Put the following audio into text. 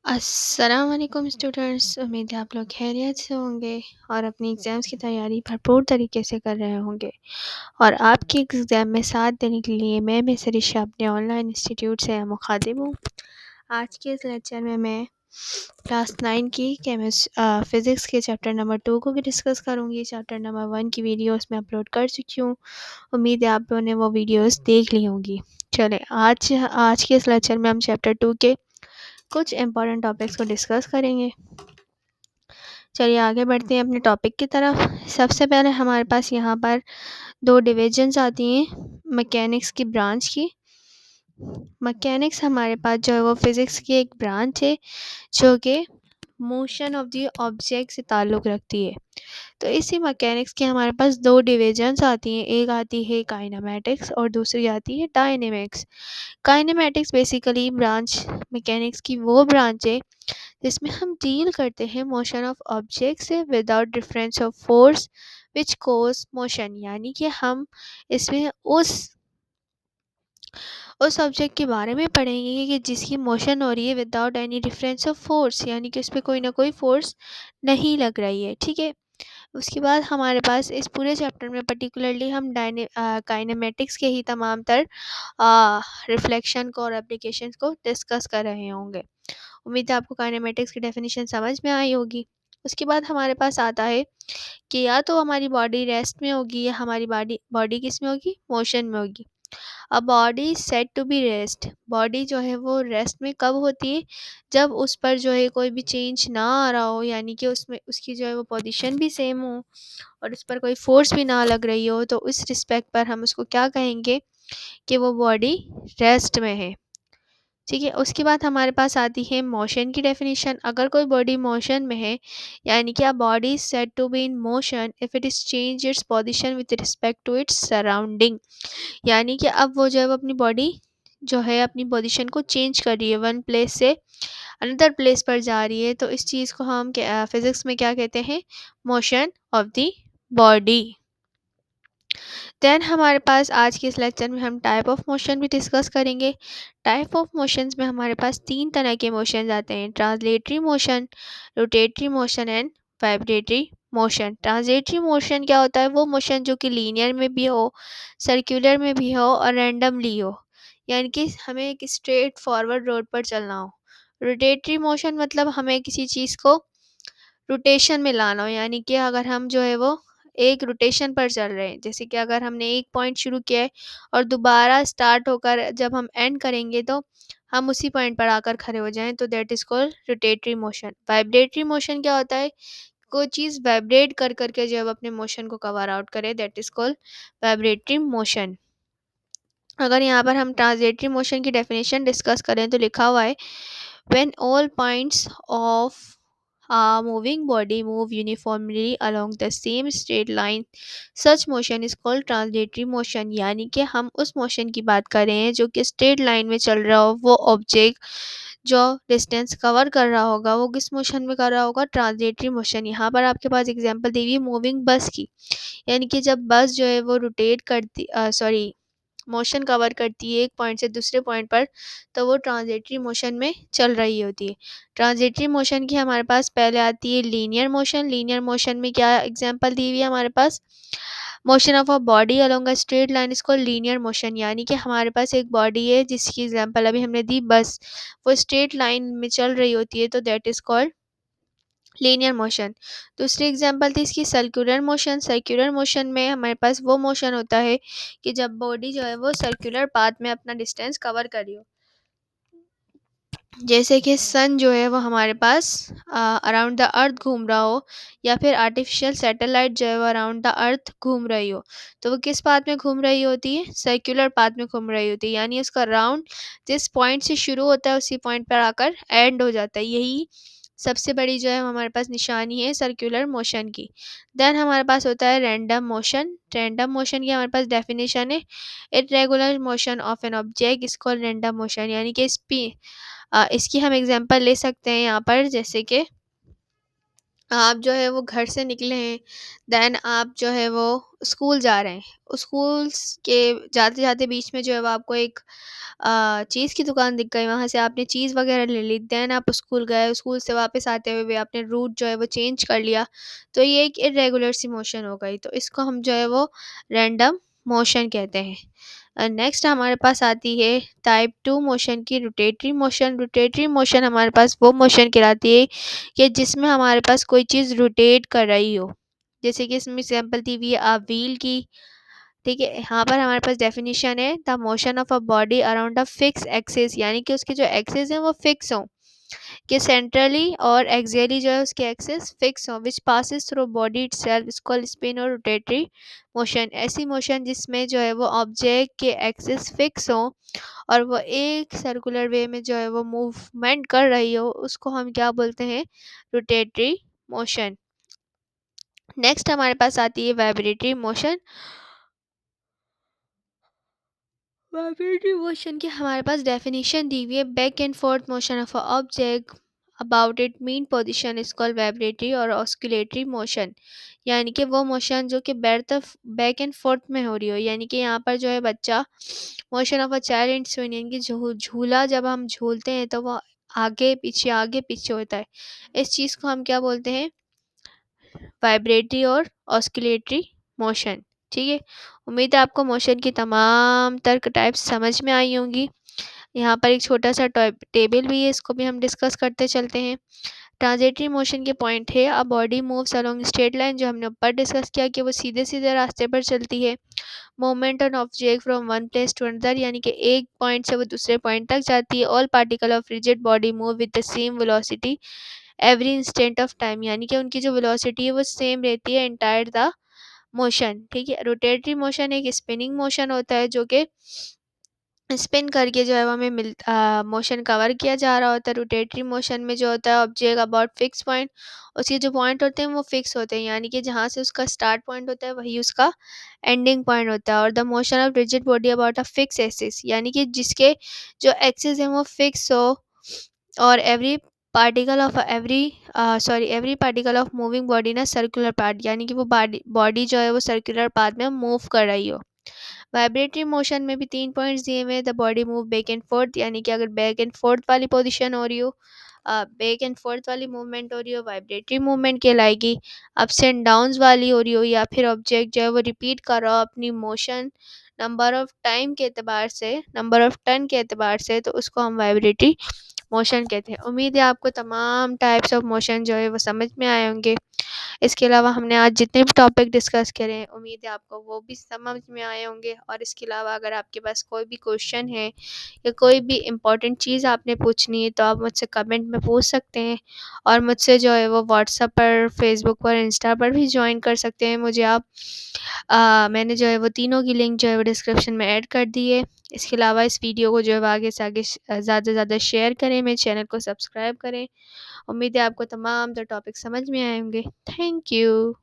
अस्सलाम वालेकुम स्टूडेंट्स। उम्मीद है आप लोग खैरियत से होंगे और अपनी एग्ज़ाम्स की तैयारी भरपूर तरीके से कर रहे होंगे। और आपके एग्ज़ाम में साथ देने के लिए मैं मिसरिशा अपने ऑनलाइन इंस्टीट्यूट से मुखातिब हूँ। आज के इस लेक्चर में मैं क्लास 9 की फ़िज़िक्स के चैप्टर नंबर 2 को भी डिस्कस करूँगी। चैप्टर नंबर 1 की वीडियोस मैं अपलोड कर चुकी हूँ। उम्मीद है आप लोगों ने वो वीडियोस देख ली होंगी। चलें, आज आज के इस लेक्चर में हम चैप्टर 2 के कुछ इम्पोर्टेंट टॉपिक्स को डिस्कस करेंगे। चलिए आगे बढ़ते हैं अपने टॉपिक की तरफ। सबसे पहले हमारे पास यहाँ पर दो डिविजन्स आती हैं मैकेनिक्स की ब्रांच की। मैकेनिक्स हमारे पास जो है वो फिज़िक्स की एक ब्रांच है जो कि मोशन ऑफ द ऑब्जेक्ट से ताल्लुक़ रखती है। तो इसी मैकेनिक्स के हमारे पास दो डिविजन्स आती हैं, एक आती है काइनेमैटिक्स और दूसरी आती है dynamics. Kinematics basically branch mechanics की वो ब्रांच है जिसमें हम डील करते हैं मोशन ऑफ ऑब्जेक्ट से without difference of force which cause motion, यानी कि हम इसमें उस ऑब्जेक्ट के बारे में पढ़ेंगे कि जिसकी मोशन हो रही है without any difference of force, यानी कि उस पर कोई ना कोई फोर्स नहीं लग रही है। ठीक है। उसके बाद हमारे पास इस पूरे चैप्टर में पर्टिकुलरली हम काइनेमेटिक्स के ही तमाम तर रिफ्लेक्शन को और एप्लीकेशन को डिस्कस कर रहे होंगे। उम्मीद है आपको काइनेमेटिक्स की डेफिनेशन समझ में आई होगी। उसके बाद हमारे पास आता है कि या तो हमारी बॉडी रेस्ट में होगी या हमारी बॉडी बॉडी किस में होगी, मोशन में होगी। A body set to be rest, body जो है वो रेस्ट में कब होती है, जब उस पर जो है कोई भी चेंज ना आ रहा हो, यानी कि उसमें उसकी जो है वो पोजीशन भी सेम हो और उस पर कोई फोर्स भी ना लग रही हो, तो उस रिस्पेक्ट पर हम उसको क्या कहेंगे कि वो बॉडी रेस्ट में है। ठीक है। उसके बाद हमारे पास आती है मोशन की डेफिनेशन। अगर कोई बॉडी मोशन में है, यानी कि a body is said to be in motion if it is change its position with respect to its surrounding, यानी कि अब वो जो है वो अपनी बॉडी जो है अपनी पोजीशन को चेंज कर रही है, वन प्लेस से अनदर प्लेस पर जा रही है, तो इस चीज़ को हम फिजिक्स में क्या कहते हैं, motion of the body. Then हमारे पास आज के इस लेक्चर में हम टाइप ऑफ मोशन भी डिस्कस करेंगे। टाइप ऑफ मोशंस में हमारे पास तीन तरह के मोशंस आते हैं, translatory motion, rotatory motion and vibratory motion. Translatory motion क्या होता है, वो मोशन जो कि लीनियर में भी हो, सर्कुलर में भी हो और रैंडमली हो, यानी कि हमें एक स्ट्रेट फॉरवर्ड रोड पर चलना हो। रोटेटरी मोशन मतलब हमें किसी चीज़ को रोटेशन में लाना हो, यानी कि अगर हम जो है वो एक रोटेशन पर चल रहे हैं, जैसे कि अगर हमने एक पॉइंट शुरू किया है और दोबारा स्टार्ट होकर जब हम एंड करेंगे तो हम उसी पॉइंट पर आकर खड़े हो जाएं, तो that is called rotatory motion. Vibratory motion क्या होता है, कोई चीज़ वाइब्रेट कर करके जो है वो अपने मोशन को कवर आउट करे, that is called vibratory motion. अगर यहाँ पर हम ट्रांसलेटरी मोशन की डेफिनेशन डिस्कस करें तो लिखा हुआ है, when all points of a moving body move uniformly along the same straight line, such motion is called translatory motion, यानी कि हम उस मोशन की बात कर रहे हैं जो कि स्ट्रेट लाइन में चल रहा हो, वो ऑब्जेक्ट जो डिस्टेंस कवर कर रहा होगा वो किस मोशन में कर रहा होगा, ट्रांसलेटरी मोशन। यहाँ पर आपके पास एग्जांपल दी हुई है मूविंग बस की, यानी कि जब बस जो है वो रोटेट करती सॉरी मोशन कवर करती है एक पॉइंट से दूसरे पॉइंट पर, तो वो ट्रांजिटरी मोशन में चल रही होती है। ट्रांजिटरी मोशन की हमारे पास पहले आती है लीनियर मोशन। लीनियर मोशन में क्या एग्जांपल दी हुई है हमारे पास, motion of a body along a straight line इसको लीनियर मोशन, यानी कि हमारे पास एक बॉडी है जिसकी एग्जांपल अभी हमने दी बस, वो स्ट्रेट लाइन में चल रही होती है, तो that is called linear motion. दूसरी एग्जांपल थी इसकी सर्कुलर मोशन। सर्कुलर मोशन में हमारे पास वो मोशन होता है कि जब बॉडी जो है वो सर्कुलर पाथ में अपना डिस्टेंस कवर कर रही हो, जैसे कि सन जो है वो हमारे पास अराउंड द अर्थ घूम रहा हो, या फिर आर्टिफिशियल सैटेलाइट जो है वो अराउंड द अर्थ घूम रही हो, तो वो किस पाथ में घूम रही होती है, सर्कुलर पाथ में घूम रही होती है, यानी उसका राउंड जिस पॉइंट से शुरू होता है उसी पॉइंट पर आकर एंड हो जाता है। यही सबसे बड़ी जो है हमारे पास निशानी है सर्कुलर मोशन की। देन हमारे पास होता है रैंडम मोशन। रैंडम मोशन की हमारे पास डेफिनेशन है, irregular motion of an object is called random motion, यानी कि इसकी हम एग्जांपल ले सकते हैं यहाँ पर, जैसे कि आप जो है वो घर से निकले हैं, देन आप जो है वो स्कूल जा रहे हैं। उस स्कूल्स के जाते-जाते बीच में जो है वो आपको एक चीज़ की दुकान दिख गई, वहाँ से आपने चीज़ वग़ैरह ले ली, देन आप स्कूल गए, स्कूल से वापस आते हुए भी आपने रूट जो है वो चेंज कर लिया। तो ये एक इर्रेगुलर सी मोशन हो गई, तो इसको हम जो है वो रैंडम मोशन कहते हैं। नेक्स्ट हमारे पास आती है टाइप 2 मोशन की रोटेटरी मोशन। रोटेटरी मोशन हमारे पास वो मोशन कहलाती है कि जिसमें हमारे पास कोई चीज़ रोटेट कर रही हो। जैसे कि इसमें एग्जांपल दी हुई है व्हील की। ठीक है, यहाँ पर हमारे पास डेफिनेशन है the motion of a body around a fix axis, यानी कि उसके जो एक्सिस हैं वो फिक्स हों, कि सेंट्रली और एक्सियली जो है उसके एक्सिस फिक्स हो, which passes through body itself is called spin और रोटेटरी मोशन। ऐसी मोशन जिसमें जो है वो ऑब्जेक्ट के एक्सिस फिक्स हो और वो एक सर्कुलर वे में जो है वो मूवमेंट कर रही हो, उसको हम क्या बोलते हैं? Rotatory motion. नेक्स्ट हमारे पास आती है वाइब्रेटरी मोशन। वाइब्रेटरी मोशन की हमारे पास डेफिनेशन दी हुई है back and fourth motion of a object about it mean position is called vibratory और ऑस्कुलेटरी मोशन। यानी कि वो मोशन जो कि बैक एंड फोर्थ में हो रही हो, यानी कि यहाँ पर जो है बच्चा motion of a child in swinging की झूला जब हम झूलते हैं तो वो आगे पीछे होता है। इस चीज़ को हम क्या बोलते हैं? वाइब्रेटरी और ऑस्किलेटरी मोशन। ठीक है, उम्मीद है आपको मोशन की तमाम तर्क टाइप्स समझ में आई होंगी। यहाँ पर एक छोटा सा टेबल भी है, इसको भी हम डिस्कस करते चलते हैं। ट्रांजिटरी मोशन के पॉइंट है a body moves along straight line, जो हमने ऊपर डिस्कस किया कि वो सीधे सीधे रास्ते पर चलती है। Movement on object from one place to another, यानी कि एक पॉइंट से वो दूसरे पॉइंट तक जाती है। All particle of rigid body move with the same velocity every instant of time, यानी कि उनकी जो वेलोसिटी है वो सेम रहती है एंटायर द मोशन। ठीक है, रोटेटरी मोशन एक स्पिनिंग मोशन होता है जो कि स्पिन करके जो है वो हमें मोशन कवर किया जा रहा होता है। रोटेटरी मोशन में जो होता है ऑब्जेक्ट अबाउट फिक्स पॉइंट, उसके जो पॉइंट होते हैं वो फिक्स होते हैं, यानी कि जहाँ से उसका स्टार्ट पॉइंट होता है वही उसका एंडिंग पॉइंट होता है। और the motion of rigid body about a fix axis, यानी कि जिसके जो एक्सिस है वो फिक्स हो और every particle of moving body ना सर्कुलर पार्ट, यानी कि वो बॉडी जो है वो सर्कुलर पाथ में मूव कर रही हो। वाइब्रेटरी मोशन में भी 3 पॉइंट्स दिए हुए हैं। The body move back and forth, यानी कि अगर बैक एंड फोर्थ वाली पोजीशन हो रही हो, बैक एंड फोर्थ वाली मूवमेंट हो रही हो, वाइब्रेटरी मूवमेंट कहलाएगी। अप्स एंड डाउन्स वाली हो रही हो या फिर ऑब्जेक्ट जो है वो रिपीट कर रहा हो अपनी मोशन नंबर ऑफ टर्न के एतबार से, तो उसको हम वाइब्रेटरी मोशन कहते हैं। उम्मीद है आपको तमाम टाइप्स ऑफ मोशन जो है वो समझ में आए होंगे। इसके अलावा हमने आज जितने भी टॉपिक डिस्कस करे हैं, उम्मीद है आपको वो भी समझ में आए होंगे। और इसके अलावा अगर आपके पास कोई भी क्वेश्चन है या कोई भी इम्पोर्टेंट चीज़ आपने पूछनी है तो आप मुझसे कमेंट में पूछ सकते हैं। और मुझसे जो है वो व्हाट्सएप पर, फेसबुक पर, इंस्टा पर भी ज्वाइन कर सकते हैं मुझे आप। मैंने जो है वो तीनों की लिंक जो है वो डिस्क्रिप्शन में ऐड कर दी है। इसके अलावा इस वीडियो को जो है वो आगे से आगे ज़्यादा से ज़्यादा शेयर करें, मेरे चैनल को सब्सक्राइब करें। उम्मीद है आपको तमाम टॉपिक समझ में आए होंगे। Thank you.